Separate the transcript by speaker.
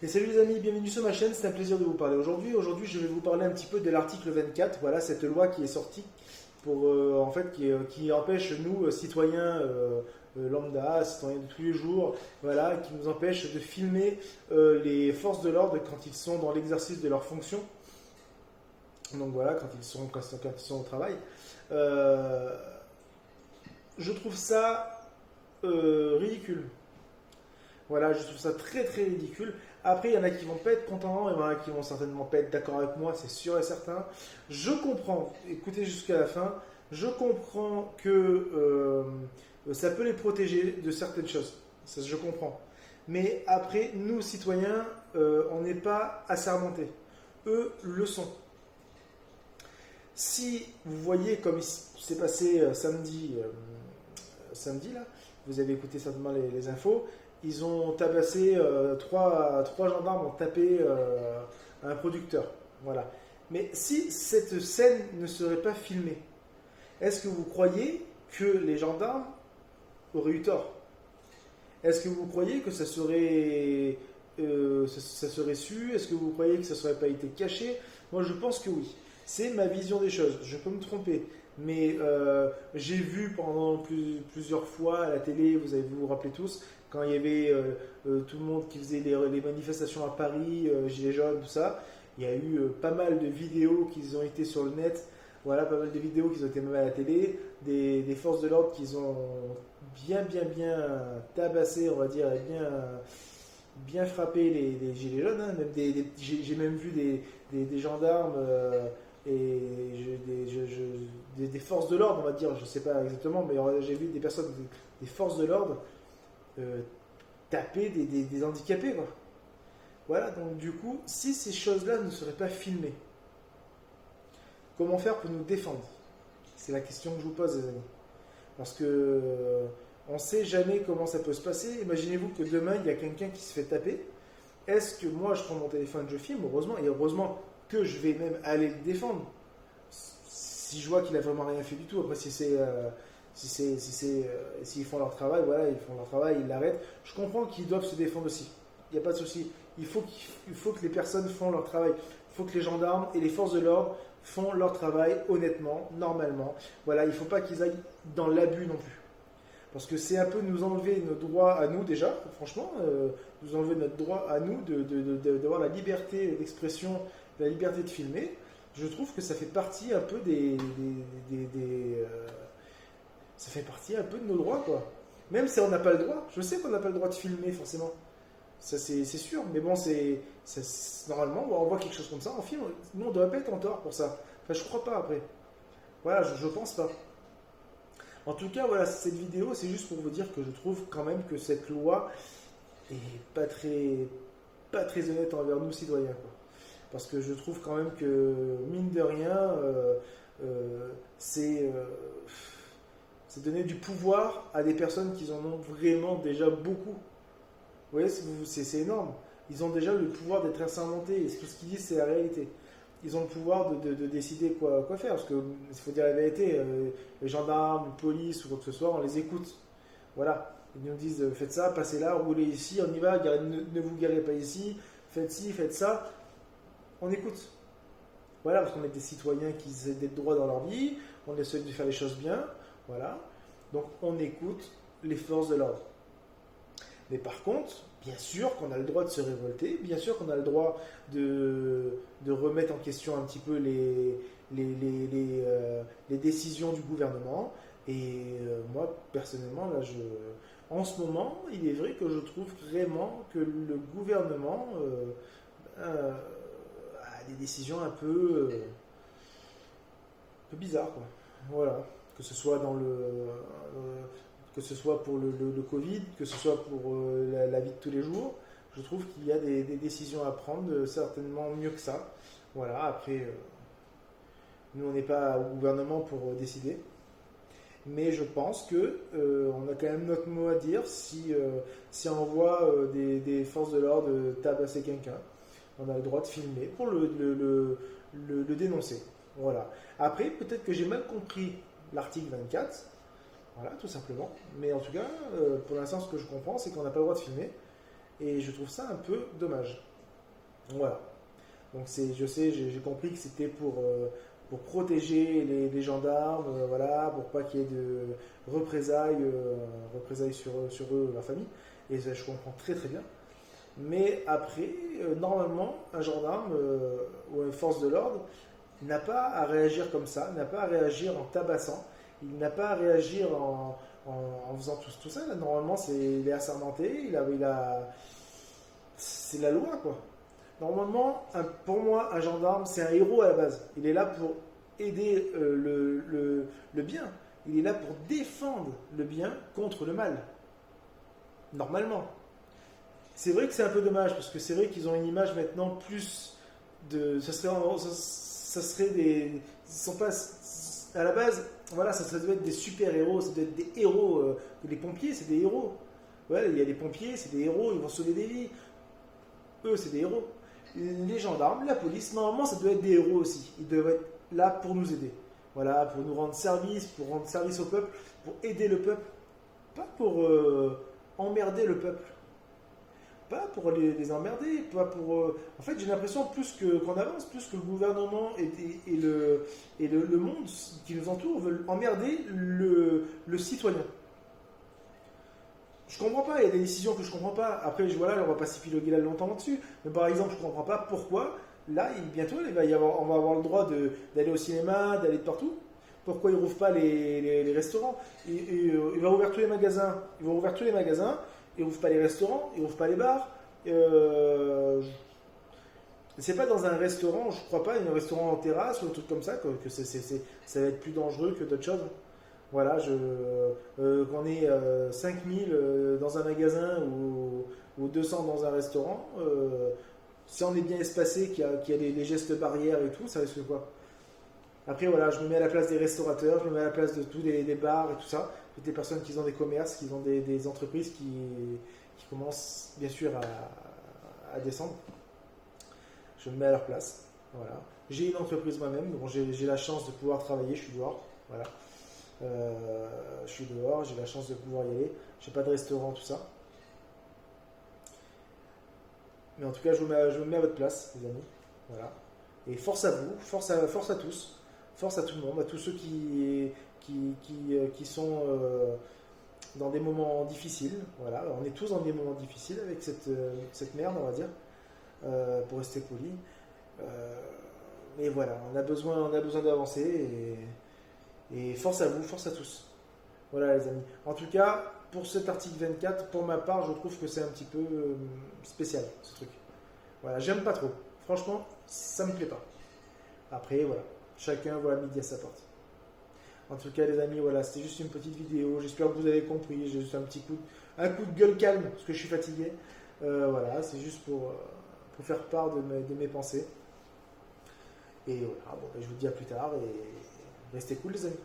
Speaker 1: Et salut les amis, bienvenue sur ma chaîne, c'est un plaisir de vous parler aujourd'hui. Aujourd'hui, je vais vous parler un petit peu de l'article 24, voilà, cette loi qui est sortie pour, qui empêche nous, citoyens lambda, citoyens de tous les jours, voilà, qui nous empêche de filmer les forces de l'ordre quand ils sont dans l'exercice de leurs fonctions. Donc voilà, quand ils sont au travail. Euh, je trouve ça ridicule. Voilà, je trouve ça très très ridicule. Après, il y en a qui vont pas être contents, il y en a qui vont certainement pas être d'accord avec moi, c'est sûr et certain. Je comprends, écoutez jusqu'à la fin, je comprends que ça peut les protéger de certaines choses. Ça, je comprends. Mais après, nous, citoyens, on n'est pas assermentés. Eux le sont. Si vous voyez comme il s'est passé samedi là, vous avez écouté certainement les infos, ils ont tabassé, trois gendarmes ont tapé un producteur. Voilà. Mais si cette scène ne serait pas filmée, est-ce que vous croyez que les gendarmes auraient eu tort? Est-ce que vous croyez que ça serait su? Est-ce que vous croyez que ça ne serait pas été caché? Moi, je pense que oui. C'est ma vision des choses. Je peux me tromper. Mais j'ai vu pendant plusieurs fois à la télé, vous vous rappelez tous, quand il y avait tout le monde qui faisait les manifestations à Paris, Gilets jaunes, tout ça, il y a eu pas mal de vidéos qui ont été sur le net, voilà, pas mal de vidéos qui ont été même à la télé, des forces de l'ordre qui ont bien tabassé, on va dire, et bien frappé les Gilets jaunes, hein, même j'ai même vu des gendarmes et des forces de l'ordre, on va dire, je ne sais pas exactement, mais j'ai vu des personnes, des forces de l'ordre taper des handicapés, quoi. Voilà, donc du coup, si ces choses-là ne seraient pas filmées, comment faire pour nous défendre? C'est la question que je vous pose, les amis. Parce que on ne sait jamais comment ça peut se passer. Imaginez-vous que demain, il y a quelqu'un qui se fait taper. Est-ce que moi, je prends mon téléphone, je filme, heureusement, et heureusement que je vais même aller le défendre. Si je vois qu'il a vraiment rien fait du tout, après s'ils font leur travail, voilà, ils font leur travail, ils l'arrêtent. Je comprends qu'ils doivent se défendre aussi. Il n'y a pas de souci. Il faut que les personnes font leur travail. Il faut que les gendarmes et les forces de l'ordre font leur travail honnêtement, normalement. Voilà, il ne faut pas qu'ils aillent dans l'abus non plus. Parce que c'est un peu nous enlever nos droits à nous déjà, franchement, nous enlever notre droit à nous d'avoir la liberté d'expression, la liberté de filmer. Je trouve que ça fait partie un peu ça fait partie un peu de nos droits, quoi. Même si on n'a pas le droit, je sais qu'on n'a pas le droit de filmer forcément, ça c'est sûr, mais bon, normalement on voit quelque chose comme ça en film, nous on ne devrait pas être en tort pour ça. Enfin, je crois pas après. Voilà, je pense pas. En tout cas, voilà, cette vidéo, c'est juste pour vous dire que je trouve quand même que cette loi est pas très honnête envers nous citoyens, quoi. Parce que je trouve quand même que, mine de rien, c'est donner du pouvoir à des personnes qui en ont vraiment déjà beaucoup. Vous voyez, c'est énorme. Ils ont déjà le pouvoir d'être assermentés, et tout ce qu'ils disent, c'est la réalité. Ils ont le pouvoir de décider quoi faire, parce qu'il faut dire la vérité, les gendarmes, la police ou quoi que ce soit, on les écoute. Voilà, ils nous disent faites ça, passez là, roulez ici, on y va, ne vous garez pas ici, faites ci, faites ça. On écoute. Voilà, parce qu'on est des citoyens qui essaient d'être droits dans leur vie, on essaie de faire les choses bien, voilà. Donc on écoute les forces de l'ordre. Mais par contre, bien sûr qu'on a le droit de se révolter, bien sûr qu'on a le droit de remettre en question un petit peu les décisions du gouvernement. Et moi, personnellement, là, en ce moment, il est vrai que je trouve vraiment que le gouvernement a des décisions un peu bizarres, quoi. Voilà. Que ce soit que ce soit pour le Covid, que ce soit pour la vie de tous les jours, je trouve qu'il y a des décisions à prendre, certainement mieux que ça. Voilà, après, nous on n'est pas au gouvernement pour décider, mais je pense que on a quand même notre mot à dire si on voit des forces de l'ordre tabasser quelqu'un, on a le droit de filmer pour le dénoncer. Voilà. Après, peut-être que j'ai mal compris l'article 24. Voilà, tout simplement. Mais en tout cas, pour l'instant, ce que je comprends, c'est qu'on n'a pas le droit de filmer. et je trouve ça un peu dommage. Voilà. Donc je sais, j'ai compris que c'était pour protéger les gendarmes, voilà, pour pas qu'il y ait de représailles sur eux, leur famille. Et ça, je comprends très très bien. Mais après, normalement, un gendarme ou une force de l'ordre n'a pas à réagir comme ça, n'a pas à réagir en tabassant, il n'a pas à réagir en faisant tout ça. Là, normalement, il est assermenté, c'est la loi, quoi. Normalement, pour moi, un gendarme, c'est un héros à la base. Il est là pour aider le bien. Il est là pour défendre le bien contre le mal. Normalement. C'est vrai que c'est un peu dommage, parce que c'est vrai qu'ils ont une image maintenant plus de... Ça serait des... Ils sont pas... À la base, voilà, ça doit être des super-héros, ça doit être des héros. Les pompiers, c'est des héros. Ouais, il y a des pompiers, c'est des héros, ils vont sauver des vies. Eux, c'est des héros. Les gendarmes, la police, normalement, ça doit être des héros aussi. Ils doivent être là pour nous aider. Voilà, pour nous rendre service, pour rendre service au peuple, pour aider le peuple. Pas pour emmerder le peuple. Pas pour les emmerder, pas pour... En fait, j'ai l'impression qu'on avance, plus que le gouvernement et le monde qui nous entoure veulent emmerder le citoyen. Je comprends pas, il y a des décisions que je comprends pas. Après, voilà, on va pas s'épiloguer là longtemps là-dessus. Mais par exemple, je comprends pas pourquoi, là, bientôt, on va avoir le droit d'aller au cinéma, d'aller de partout. Pourquoi ils rouvrent pas les restaurants? Il va ouvrir tous les magasins. Ils vont ouvrir tous les magasins. Ils rouvrent pas les restaurants. Ils rouvrent pas les bars. C'est pas dans un restaurant, je crois pas, un restaurant en terrasse ou un truc comme ça, que ça va être plus dangereux que d'autres choses. Voilà, qu'on ait 5000 dans un magasin ou 200 dans un restaurant, si on est bien espacé, qu'il y a les gestes barrières et tout, ça risque quoi? Après, voilà, je me mets à la place des restaurateurs, je me mets à la place de tous les bars et tout ça, toutes les personnes qui ont des commerces, qui ont des entreprises qui commencent bien sûr à descendre. Je me mets à leur place. Voilà. J'ai une entreprise moi-même, donc j'ai la chance de pouvoir travailler, je suis dehors. Voilà. Je suis dehors, j'ai la chance de pouvoir y aller. Je n'ai pas de restaurant, tout ça. Mais en tout cas, je me mets à votre place, les amis. Voilà. Et force à vous, force à tous, force à tout le monde, à tous ceux qui sont dans des moments difficiles. Voilà. On est tous dans des moments difficiles avec cette merde, on va dire, pour rester poli. Mais voilà, on a besoin d'avancer et force à vous, force à tous. Voilà les amis. En tout cas, pour cet article 24, pour ma part, je trouve que c'est un petit peu spécial, ce truc. Voilà, j'aime pas trop. Franchement, ça me plaît pas. Après, voilà, chacun voit midi à sa porte. En tout cas les amis, voilà, c'était juste une petite vidéo. J'espère que vous avez compris. J'ai juste un coup de gueule calme, parce que je suis fatigué. Voilà, c'est juste pour faire part de mes pensées. Et voilà, bon, je vous dis à plus tard et restez cool les amis.